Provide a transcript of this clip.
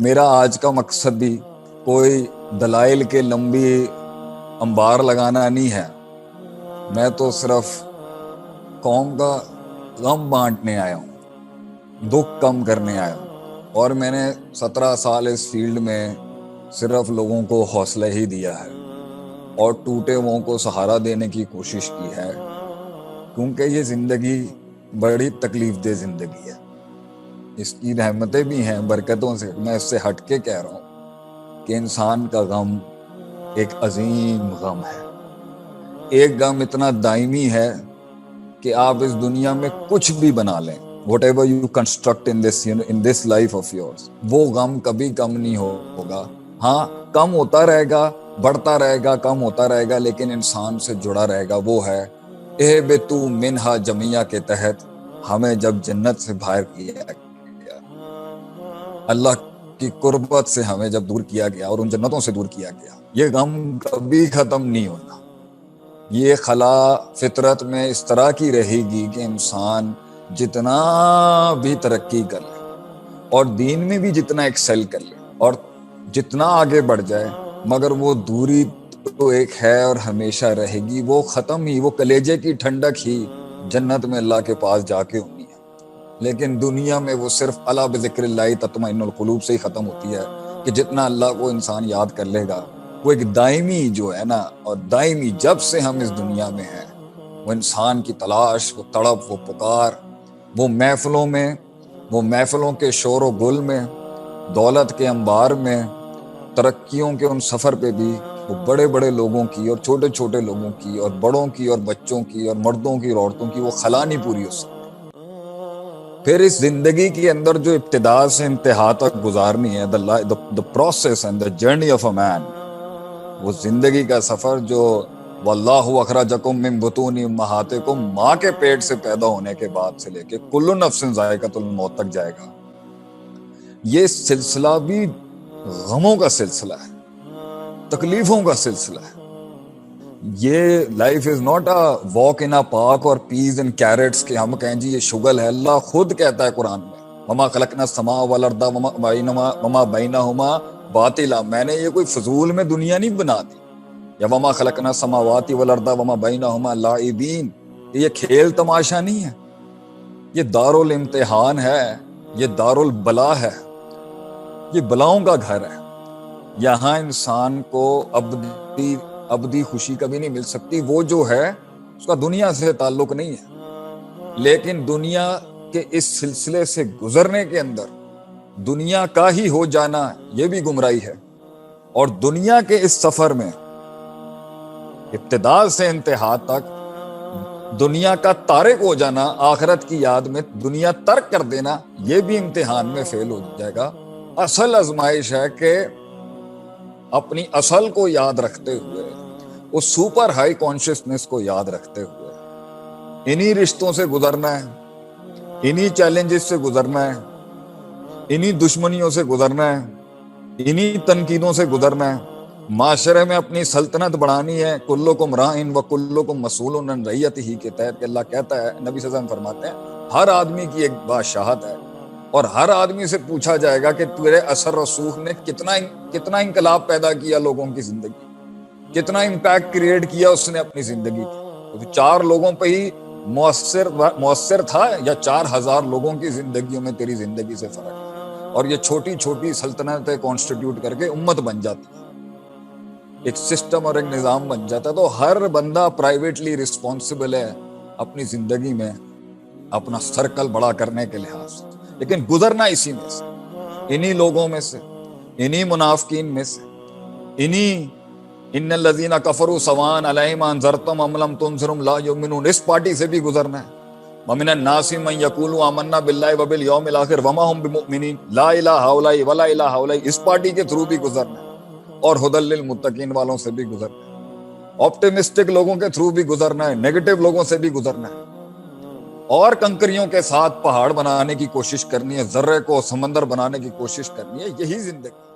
میرا آج کا مقصد بھی کوئی دلائل کے لمبی انبار لگانا نہیں ہے. میں تو صرف قوم کا غم بانٹنے آیا ہوں, دکھ کم کرنے آیا ہوں. اور میں نے 17 سال اس فیلڈ میں صرف لوگوں کو حوصلہ ہی دیا ہے اور ٹوٹے ہوئوں کو سہارا دینے کی کوشش کی ہے, کیونکہ یہ زندگی بڑی تکلیف دہ زندگی ہے. اس کی رحمتیں بھی ہیں برکتوں سے. میں اس سے ہٹ کے کہہ رہا ہوں کہ انسان کا غم ایک عظیم غم ہے. ایک غم اتنا دائمی ہے کہ آپ اس دنیا میں کچھ بھی بنا لیں, whatever you construct in this life of yours, وہ غم کبھی کم نہیں ہوگا. ہاں, کم ہوتا رہے گا, بڑھتا رہے گا, کم ہوتا رہے گا, لیکن انسان سے جڑا رہے گا. وہ ہے اہبطوا منہا جمیعا کے تحت ہمیں جب جنت سے باہر کیا گیا, اللہ کی قربت سے ہمیں جب دور کیا گیا اور ان جنتوں سے دور کیا گیا, یہ غم کبھی ختم نہیں ہونا. یہ خلا فطرت میں اس طرح کی رہے گی کہ انسان جتنا بھی ترقی کر لے اور دین میں بھی جتنا ایکسل کر لے اور جتنا آگے بڑھ جائے, مگر وہ دوری تو ایک ہے اور ہمیشہ رہے گی. وہ ختم ہی, وہ کلیجے کی ٹھنڈک ہی جنت میں اللہ کے پاس جا کے ہونی ہے. لیکن دنیا میں وہ صرف الا بذکر اللہ تطمئن القلوب سے ہی ختم ہوتی ہے کہ جتنا اللہ کو انسان یاد کر لے گا, وہ ایک دائمی جو ہے نا, اور دائمی جب سے ہم اس دنیا میں ہیں, وہ انسان کی تلاش, وہ تڑپ, وہ پکار, وہ محفلوں میں, وہ محفلوں کے شور و گل میں, دولت کے انبار میں, ترقیوں کے ان سفر پہ بھی وہ بڑے بڑے لوگوں کی اور چھوٹے چھوٹے لوگوں کی اور بڑوں کی اور بچوں کی اور مردوں کی اور عورتوں کی وہ خلا نہیں پوری ہو سکتی. پھر اس زندگی کے اندر جو ابتدا سے انتہا تک گزارنی ہے, the process and the journey of a man, وہ زندگی کا سفر جو واللہ اخرجکم من بطون امہاتکم, ماں کے پیٹ سے پیدا ہونے کے بعد سے لے کے کل نفس ذائقۃ الموت تک جائے گا, یہ سلسلہ بھی غموں کا سلسلہ ہے, تکلیفوں کا سلسلہ ہے. یہ life is not a walk in a park اور پیز اینڈ کیرٹس کہ ہم کہیں جی یہ شغل ہے. اللہ خود کہتا ہے قرآن میں, وما خلقنا السماء والارض وما بینہما باطلا, میں نے یہ کوئی فضول میں دنیا نہیں بنا دی. یا وما خلقنا السماوات والارض وما بینہما لاعبین, یہ کھیل تماشا نہیں ہے, یہ دارالامتحان ہے, یہ دارالبلا ہے, یہ بلاؤں کا گھر ہے. یہاں انسان کو ابدی خوشی کبھی نہیں مل سکتی. وہ جو ہے اس کا دنیا سے تعلق نہیں ہے, لیکن دنیا کے اس سلسلے سے گزرنے کے اندر دنیا کا ہی ہو جانا یہ بھی گمراہی ہے. اور دنیا کے اس سفر میں ابتدا سے انتہا تک دنیا کا تارک ہو جانا, آخرت کی یاد میں دنیا ترک کر دینا, یہ بھی امتحان میں فیل ہو جائے گا. اصل آزمائش ہے کہ اپنی اصل کو یاد رکھتے ہوئے, اس سپر ہائی کانشیسنس کو یاد رکھتے ہوئے انہی رشتوں سے گزرنا ہے, انہی چیلنجز سے گزرنا ہے, انہی دشمنیوں سے گزرنا ہے, انہی تنقیدوں سے گزرنا ہے. معاشرے میں اپنی سلطنت بڑھانی ہے. کلکم راعٍ وکلکم مسئول عن رعیتہ کے تحت کہ اللہ کہتا ہے, نبی صلی اللہ علیہ وسلم فرماتے ہیں ہر آدمی کی ایک بادشاہت ہے اور ہر آدمی سے پوچھا جائے گا کہ تیرے اثر رسوخ نے کتنا انقلاب پیدا کیا لوگوں کی زندگی, کتنا امپیکٹ کریٹ کیا اس نے اپنی زندگی کی. تو 4 لوگوں پہ ہی مؤثر تھا یا 4000 لوگوں کی زندگیوں میں تیری زندگی سے فرق ہے. اور یہ چھوٹی چھوٹی سلطنتیں کانسٹیٹیوٹ کر کے امت بن جاتی ہے, ایک سسٹم اور ایک نظام بن جاتا ہے. تو ہر بندہ پرائیویٹلی رسپانسبل ہے اپنی زندگی میں اپنا سرکل بڑا کرنے کے لحاظ سے, لیکن گزرنا اسی میں سے, انہی لوگوں میں سے, انہی منافقین میں سے, انہی ان الذین کفروا سواء علیہم انذرتم ام لم تنذرہم لا یؤمنون, اس پارٹی سے بھی گزرنا ہے. ومن الناس من یقول آمنا باللہ وبالیوم الآخر وما هم بمؤمنین لا الہ ہؤلاء ولا الہ ہؤلاء, اس پارٹی کے تھرو بھی گزرنا ہے. اور ھدی للمتقین والوں سے بھی گزرنا ہے, آپٹیمسٹک لوگوں کے تھرو بھی گزرنا ہے, نیگیٹو لوگوں سے بھی گزرنا ہے. اور کنکریوں کے ساتھ پہاڑ بنانے کی کوشش کرنی ہے, ذرے کو سمندر بنانے کی کوشش کرنی ہے. یہی زندگی.